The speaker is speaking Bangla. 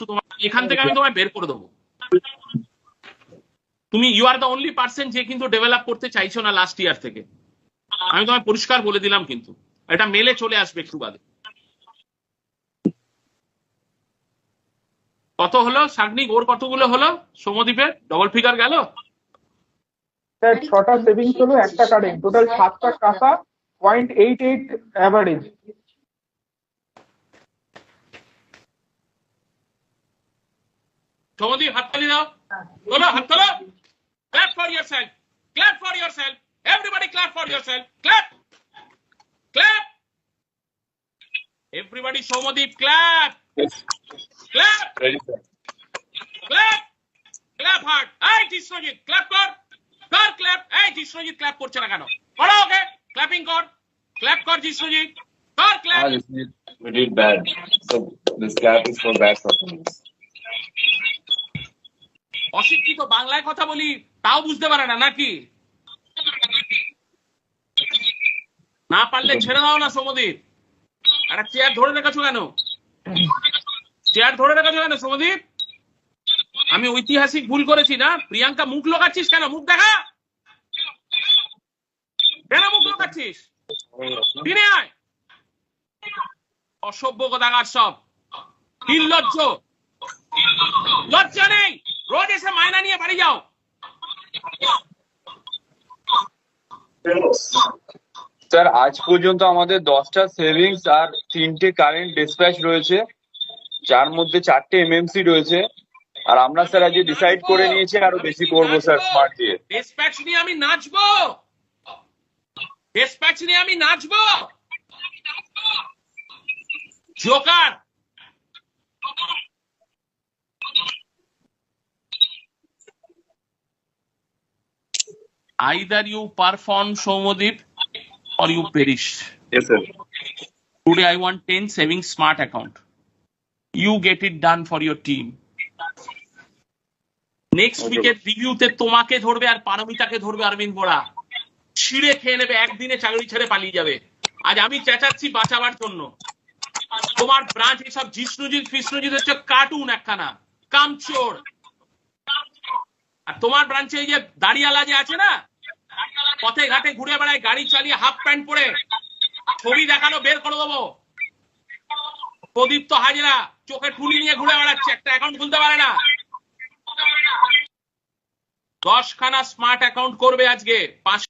তোমার এখান থেকে আমি তোমায় বের করে দেবো। তুমি you are the only person যে কিন্তু ডেভেলপ করতে চাইছো না লাস্ট ইয়ার থেকে। আমি তোমায় পরিষ্কার বলে দিলাম, কিন্তু এটা মেলে চলে আসবে একটু বাদে। কত হলো শাগনিক, ওর কতগুলো হলো? সৌম্যদীপের ডবল ফিগার গেল? স্যার 6টা সেভিংস হলো, একটা কারেন্ট, টোটাল 7টা কাঁচা, 0.88 অ্যাভারেজ। সৌম্যদীপ হাততালি দাও, বলো হাত তোলো। Clap for yourself, clap for yourself, everybody clap for yourself, clap clap everybody. Soumyadeep clap clap clap clap hard. এই জিষ্ণুজিৎ ক্ল্যাপ কর, কর ক্ল্যাপ। এই জিষ্ণুজিৎ ক্ল্যাপ করছে না কেন? করো ওকে, ক্ল্যাপিং কর, ক্ল্যাপ কর জিষ্ণুজিৎ, কর clap. We did bad. So this clap is for bad performance. অশিক্ষিত বাংলায় কথা বলি তাও বুঝতে পারে না নাকি? না পারলে ছেড়ে দাও না সৌম্যদীপ। একটা চেয়ার ধরে রেখেছো কেন? চেয়ার ধরে রেখেছো কেন সৌম্যদীপ? আমি ঐতিহাসিক ভুল করেছি না? প্রিয়াঙ্কা মুখ লোকাচ্ছিস কেন? মুখ দেখা, কেন মুখ লোকাচ্ছিস? ফিরে আয়। অসভ্য কথাকার সব, নির্লজ্জ, লজ্জা নেই। রোজ এসে মায়না নিয়ে বাড়ি যাও। স্যার আজ পর্যন্ত আমাদের 10টা সেভিংস আর 3টে কারেন্ট ডিসপ্যাচ রয়েছে, যার মধ্যে 4টে এমএমসি রয়েছে। আর আমরা স্যার আজকে ডিসাইড করে নিয়েছি আরো বেশি করবো স্যার স্মার্ট দিয়ে। ডিসপ্যাচ নিয়ে আমি নাচবো, ডিসপ্যাচ নিয়ে আমি নাচবো। Joker. Either you perform, Soumodip, or you perish. Yes sir. Today I want 10 savings smart account. You get it done for your team. Next উইকের রিভিউতে তোমাকে ধরবে আর পারমিতাকে ধরবে অরবিন্দ বোরা, ছিঁড়ে খেয়ে নেবে, একদিনে চাকরি ছেড়ে পালিয়ে যাবে। আজ আমি চেঁচাচ্ছি বাঁচাবার জন্য। তোমার ব্রাঞ্চ এসব জিষ্ণুজিৎ ফিষ্ণুজিৎ হচ্ছে কার্টুন একখানা, কামচোর। আর তোমার ব্রাঞ্চে এই যে দাড়িয়ালা যে আছে না, পথে ঘাটে ঘুরে বেড়ায় গাড়ি চালিয়ে হাফ প্যান্ট পরে, ছবি দেখানো বের করে দেবো। প্রদীপ্ত হাজরা চোখে ঠুলি নিয়ে ঘুরে বেড়াচ্ছে, একটা অ্যাকাউন্ট খুলতে পারে না। 10খানা স্মার্ট অ্যাকাউন্ট করবে আজকে, 5